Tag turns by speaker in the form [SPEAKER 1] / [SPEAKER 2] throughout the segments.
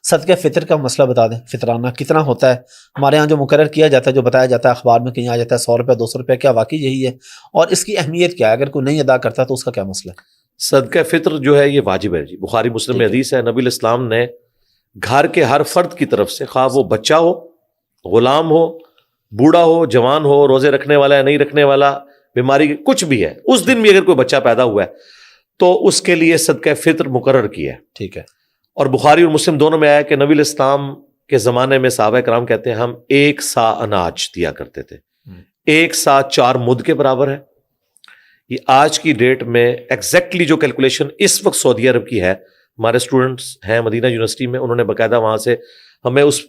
[SPEAKER 1] صدقہ فطر کا مسئلہ بتا دیں، فطرانہ کتنا ہوتا ہے؟ ہمارے ہاں جو مقرر کیا جاتا ہے، جو بتایا جاتا ہے اخبار میں کہیں آ جاتا ہے 100 روپے 200 روپے، کیا واقعی یہی ہے؟ اور اس کی اہمیت کیا ہے؟ اگر کوئی نہیں ادا کرتا تو اس کا کیا مسئلہ ہے؟
[SPEAKER 2] صدقہ فطر جو ہے یہ واجب ہے جی، بخاری مسلم میں حدیث ہے، نبی الاسلام نے گھر کے ہر فرد کی طرف سے، خواہ وہ بچہ ہو، غلام ہو، بوڑھا ہو، جوان ہو، روزے رکھنے والا ہے نہیں رکھنے والا، بیماری کچھ بھی ہے، اس دن بھی اگر کوئی بچہ پیدا ہوا ہے تو اس کے لیے صدقہ فطر مقرر کیا ہے.
[SPEAKER 1] ٹھیک ہے.
[SPEAKER 2] اور بخاری اور مسلم دونوں میں آیا کہ نبی الاسلام کے زمانے میں صحابہ کرام کہتے ہیں ہم 1 سا اناج دیا کرتے تھے. 1 سا 4 مد کے برابر ہے. یہ آج کی ڈیٹ میں ایگزیکٹلی جو کیلکولیشن اس وقت سعودی عرب کی ہے، ہمارے اسٹوڈنٹس ہیں مدینہ یونیورسٹی میں، انہوں نے باقاعدہ وہاں سے ہمیں اس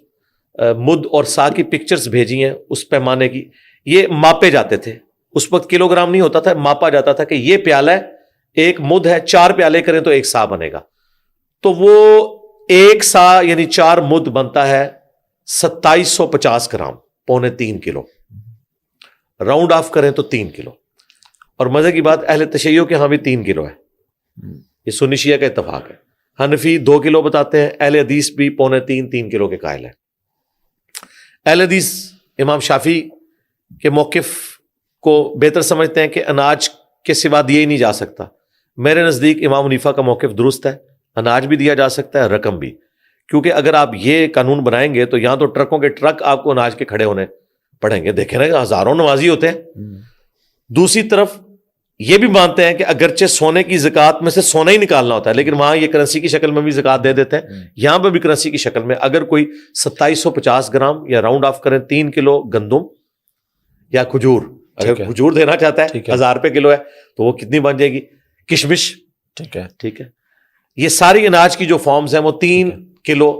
[SPEAKER 2] مد اور سا کی پکچرز بھیجی ہیں، اس پیمانے کی. یہ ماپے جاتے تھے اس وقت، کلو گرام نہیں ہوتا تھا، ماپا جاتا تھا کہ یہ پیالہ ہے، 1 مد ہے، 4 پیالے کریں تو 1 سا بنے گا. تو وہ 1 سا یعنی 4 مد بنتا ہے 2750 گرام، 2.25 کلو. راؤنڈ آف کریں تو 3 کلو. اور مزے کی بات، اہل تشیع کے ہاں بھی 3 کلو ہے. یہ سنی شیعہ کا اتفاق ہے. حنفی 2 کلو بتاتے ہیں، اہل حدیث بھی 2.25-3 کلو کے قائل ہیں. اہل حدیث امام شافعی کے موقف کو بہتر سمجھتے ہیں کہ اناج کے سوا دیا ہی نہیں جا سکتا. میرے نزدیک امام حنیفہ کا موقف درست ہے، اناج بھی دیا جا سکتا ہے، رقم بھی. کیونکہ اگر آپ یہ قانون بنائیں گے تو یہاں تو ٹرکوں کے ٹرک آپ کو اناج کے کھڑے ہونے پڑیں گے. دیکھیں نا، ہزاروں نمازی ہوتے ہیں. دوسری طرف یہ بھی مانتے ہیں کہ اگرچہ سونے کی زکوٰۃ میں سے سونا ہی نکالنا ہوتا ہے، لیکن وہاں یہ کرنسی کی شکل میں بھی زکوٰۃ دے دیتے ہیں. یہاں پہ بھی کرنسی کی شکل میں اگر کوئی 2750 گرام یا راؤنڈ آف کریں 3 کلو گندم یا کھجور، اگر کھجور دینا چاہتا ہے 1000 روپے کلو ہے تو وہ کتنی بن جائے گی؟ کشمش. ٹھیک ہے. یہ ساری اناج کی جو فارمز ہیں وہ 3 کلو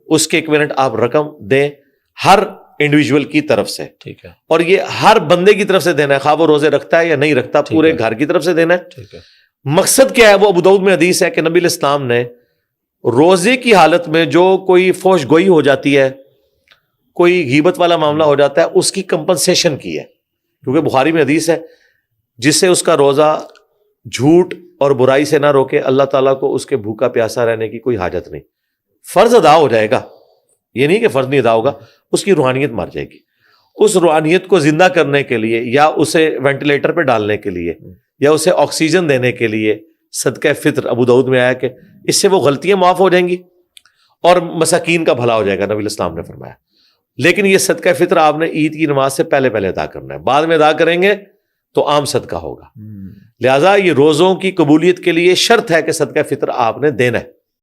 [SPEAKER 2] اس کے ایکویلنٹ آپ رقم دیں ہر انڈیویجول کی طرف سے.
[SPEAKER 1] ٹھیک ہے.
[SPEAKER 2] اور یہ ہر بندے کی طرف سے دینا ہے، خواہ وہ روزے رکھتا ہے یا نہیں رکھتا، پورے گھر کی طرف سے دینا ہے.
[SPEAKER 1] ٹھیک ہے.
[SPEAKER 2] مقصد کیا ہے؟ وہ ابو داؤد میں حدیث ہے کہ نبی الاسلام نے روزے کی حالت میں جو کوئی فوش گوئی ہو جاتی ہے، کوئی غیبت والا معاملہ ہو جاتا ہے، اس کی کمپنسیشن کی ہے. کیونکہ بخاری میں حدیث ہے جس سے اس کا روزہ جھوٹ اور برائی سے نہ روکے، اللہ تعالیٰ کو اس کے بھوکا پیاسا رہنے کی کوئی حاجت نہیں. فرض ادا ہو جائے گا، یہ نہیں کہ فرض نہیں ادا ہوگا، اس کی روحانیت مر جائے گی. اس روحانیت کو زندہ کرنے کے لیے یا اسے وینٹیلیٹر پہ ڈالنے کے لیے یا اسے آکسیجن دینے کے لیے صدقہ فطر، ابو داؤد میں آیا کہ اس سے وہ غلطیاں معاف ہو جائیں گی اور مساکین کا بھلا ہو جائے گا، نبی الاسلام نے فرمایا. لیکن یہ صدقہ فطر آپ نے عید کی نماز سے پہلے ادا کرنا ہے. بعد میں ادا کریں گے تو عام صدقہ ہوگا. لہٰذا یہ روزوں کی قبولیت کے لیے شرط ہے کہ صدقہ فطر آپ نے دینا ہے.